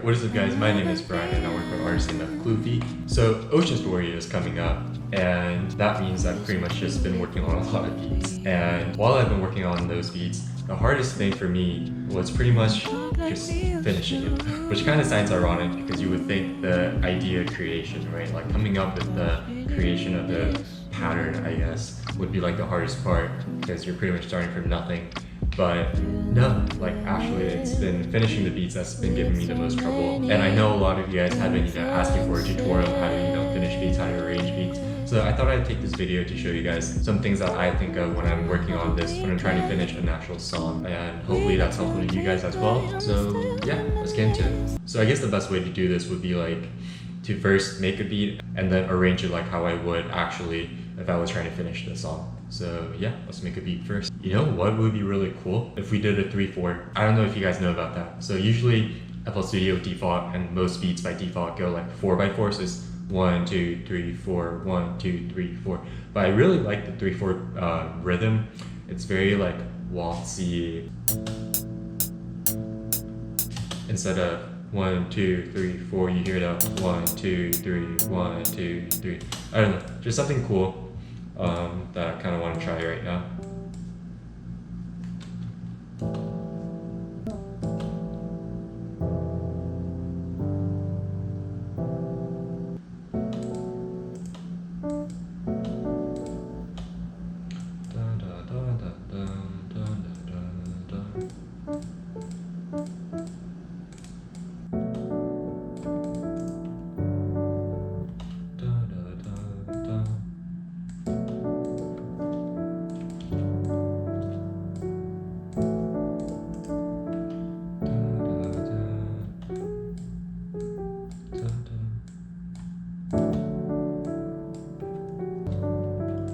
What is up guys, my name is Brian and I work for artist of Cloophie. So Ocean Story is coming up and that means I've pretty much just been working on a lot of beats. And while I've been working on those beats, the hardest thing for me was pretty much just finishing it. Which kind of sounds ironic because you would think the idea creation, right? Like coming up with the creation of the pattern, I guess, would be like the hardest part because you're pretty much starting from nothing. But no, like actually it's been finishing the beats that's been giving me the most trouble. And I know a lot of you guys have been asking for a tutorial on how to finish beats, how to arrange beats. So I thought I'd take this video to show you guys some things that I think of when I'm working on this, when I'm trying to finish an actual song. And hopefully that's helpful to you guys as well. So yeah, let's get into it. So I guess the best way to do this would be like to first make a beat and then arrange it like how I would actually if I was trying to finish the song. So yeah, let's make a beat first. You know what would be really cool? If we did a 3/4. I don't know if you guys know about that. So usually FL Studio default and most beats by default go like 4/4, so it's 1, 2, 3, 4, 1, 2, 3, 4. But I really like the 3/4 rhythm. It's very like waltzy. Instead of 1, 2, 3, 4, you hear that 1, 2, 3, 1, 2, 3. I don't know, just something cool that I kind of want to try right now.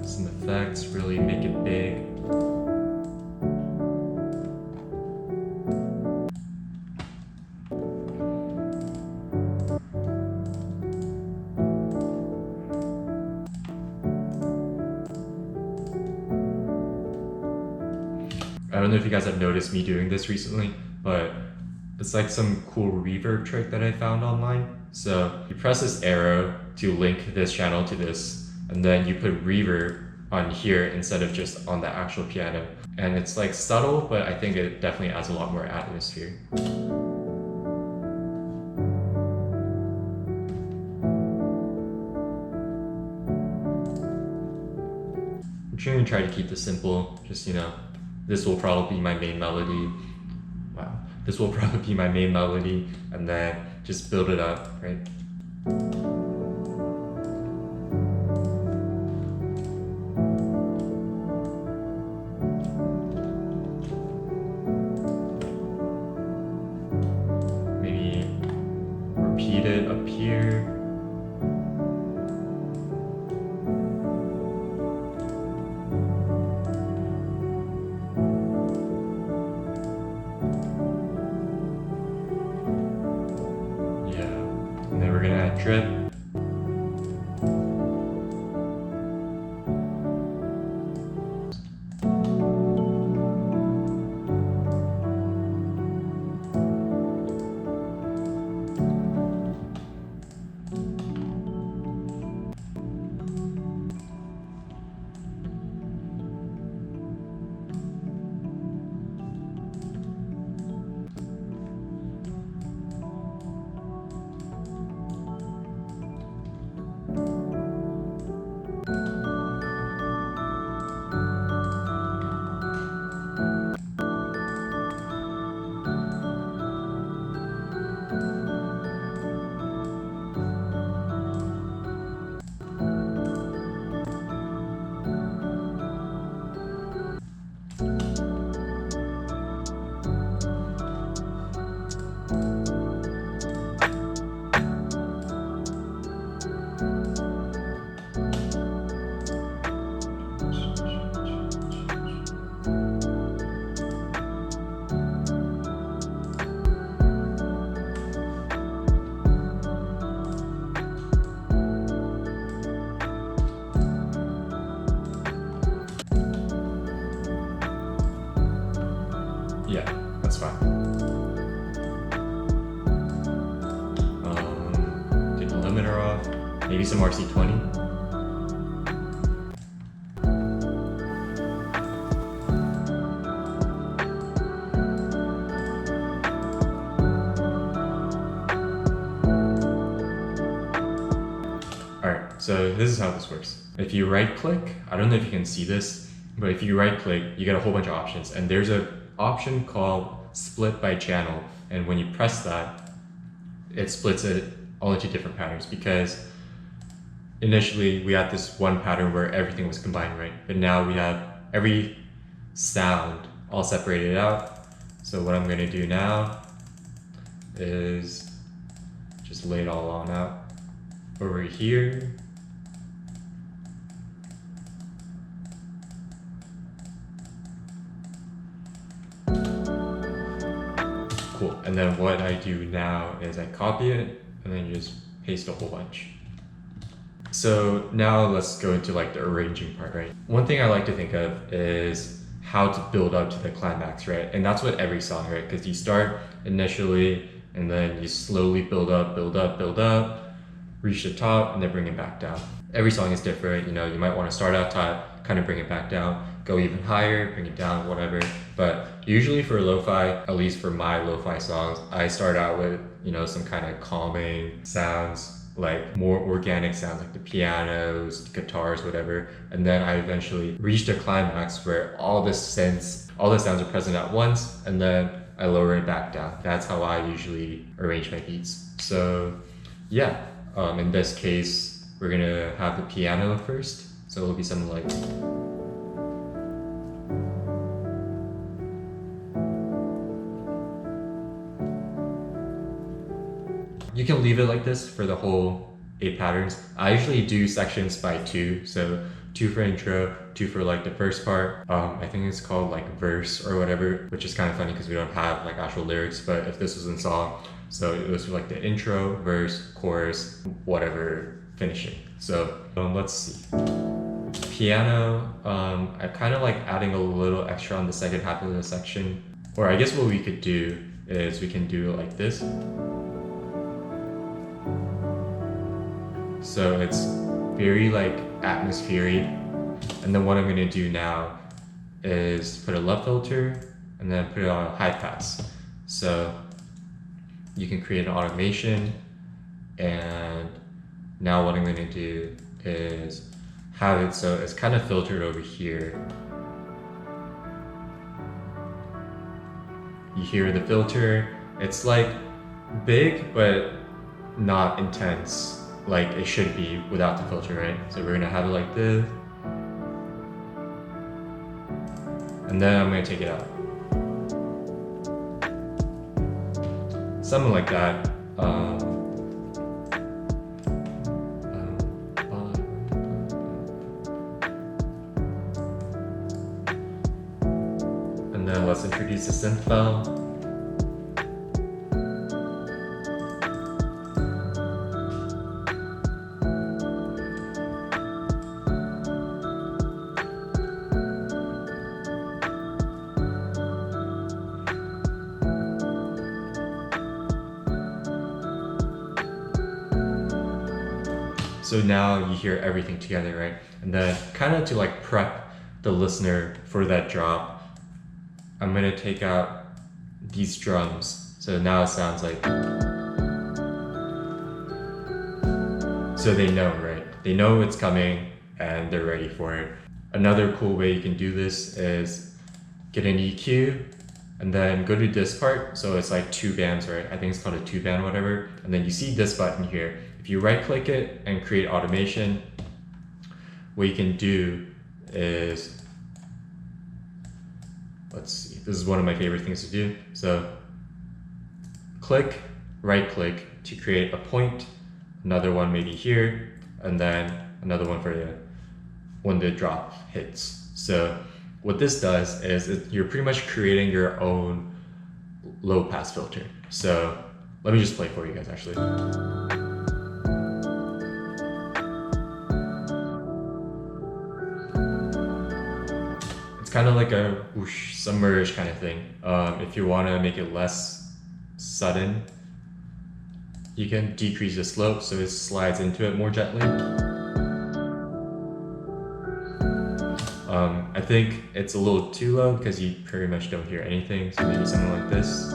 Some effects really make it big. I don't know if you guys have noticed me doing this recently, but it's like some cool reverb trick that I found online. So you press this arrow to link this channel to this, and then you put reverb on here instead of just on the actual piano. And it's like subtle, but I think it definitely adds a lot more atmosphere. I'm going to try to keep this simple, just this will probably be my main melody. Wow. This will probably be my main melody, and then just build it up, right? Maybe repeat it up here. And then we're gonna add drip. maybe some RC20. Alright, so this is how this works. If you right click, I don't know if you can see this, but if you right click, you get a whole bunch of options, and there's an option called split by channel, and when you press that, it splits it all into different patterns, because initially we had this one pattern where everything was combined, right? But now we have every sound all separated out. So what I'm going to do now is just lay it all on out over here. Cool. And then what I do now is I copy it and then just paste a whole bunch. So now let's go into like the arranging part, right? One thing I like to think of is how to build up to the climax, right? And that's what every song, right? Because you start initially and then you slowly build up, reach the top and then bring it back down. Every song is different, you know, you might want to start out top, kind of bring it back down, go even higher, bring it down, whatever. But usually for lo-fi, at least for my lo-fi songs, I start out with, you know, some kind of calming sounds, like more organic sounds like the pianos, guitars, whatever. And then I eventually reach the climax where all the sounds are present at once, and then I lower it back down. That's how I usually arrange my beats. So yeah, in this case, we're gonna have the piano first. So it'll be something like, you can leave it like this for the whole 8 patterns. I usually do sections by 2, so 2 for intro, 2 for like the first part. I think it's called like verse or whatever, which is kind of funny because we don't have like actual lyrics, but if this was in song, so it was like the intro, verse, chorus, whatever, finishing. So let's see. Piano, I kind of like adding a little extra on the second half of the section. Or I guess what we could do is we can do it like this. So it's very like atmospheric. And then what I'm gonna do now is put a left filter and then put it on a high pass. So you can create an automation, and now what I'm gonna do is have it so it's kind of filtered over here. You hear the filter, it's like big but not intense like it should be without the filter, right? So we're gonna have it like this, and then I'm gonna take it out. Something like that. And then let's introduce the synth file. So now you hear everything together, right? And then kind of to like prep the listener for that drop, I'm gonna take out these drums. So now it sounds like, so they know, right? They know it's coming and they're ready for it. Another cool way you can do this is get an EQ and then go to this part. So it's like 2 bands, right? I think it's called a 2-band, whatever. And then you see this button here. If you right click it and create automation, what you can do is, let's see, this is one of my favorite things to do. So click, right click to create a point, another one maybe here, and then another one for when the drop hits. So what this does is you're pretty much creating your own low pass filter. So let me just play for you guys actually. Kind of like a whoosh, submerge kind of thing. If you want to make it less sudden, you can decrease the slope so it slides into it more gently. I think it's a little too low because you pretty much don't hear anything, so maybe something like this.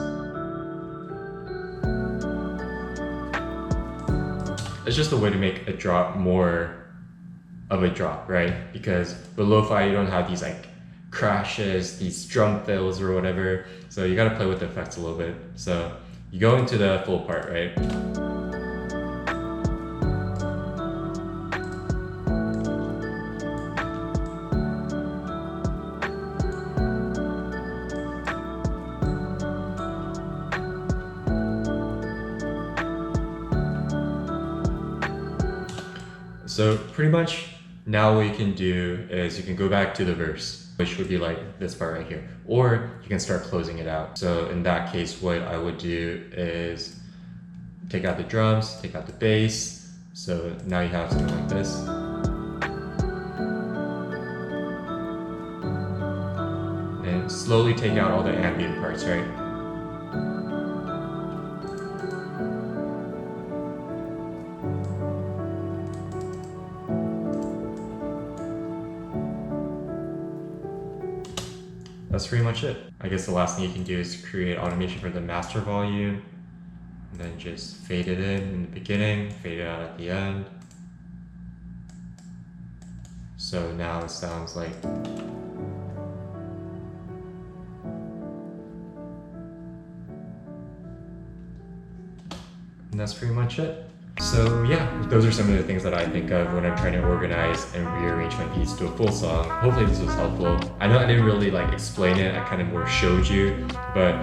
It's just a way to make a drop more of a drop, right? Because with lo-fi you don't have these like crashes, these drum fills or whatever, so you gotta play with the effects a little bit. So you go into the full part, right? So pretty much now what you can do is you can go back to the verse, which would be like this part right here, or you can start closing it out. So in that case, what I would do is take out the drums, take out the bass. So now you have something like this. And slowly take out all the ambient parts, right? That's pretty much it. I guess the last thing you can do is create automation for the master volume, and then just fade it in the beginning, fade it out at the end. So now it sounds like and that's pretty much it. So yeah, those are some of the things that I think of when I'm trying to organize and rearrange my beats to a full song. Hopefully this was helpful. I know I didn't really like explain it, I kind of more showed you, but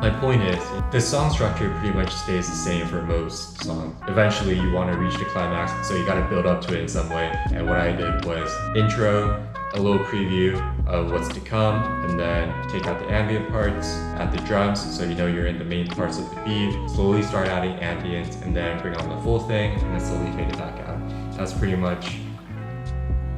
my point is, the song structure pretty much stays the same for most songs. Eventually you want to reach the climax, so you got to build up to it in some way. And what I did was intro, a little preview of what's to come, and then take out the ambient parts, add the drums so you know you're in the main parts of the beat, slowly start adding ambient, and then bring on the full thing, and then slowly fade it back out. That's pretty much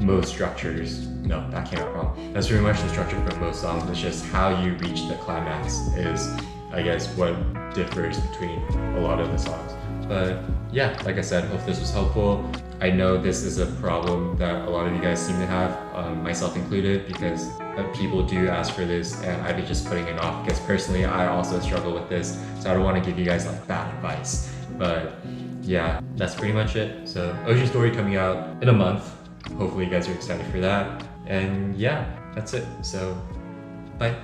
most structures. No, that came out wrong. That's pretty much the structure for most songs. It's just how you reach the climax is, I guess, what differs between a lot of the songs. But yeah, like I said, hope this was helpful. I know this is a problem that a lot of you guys seem to have, myself included, because people do ask for this and I've been just putting it off because personally I also struggle with this, so I don't want to give you guys like bad advice. But yeah, that's pretty much it. So Ocean Story coming out in a month. Hopefully you guys are excited for that. And yeah, that's it. So bye.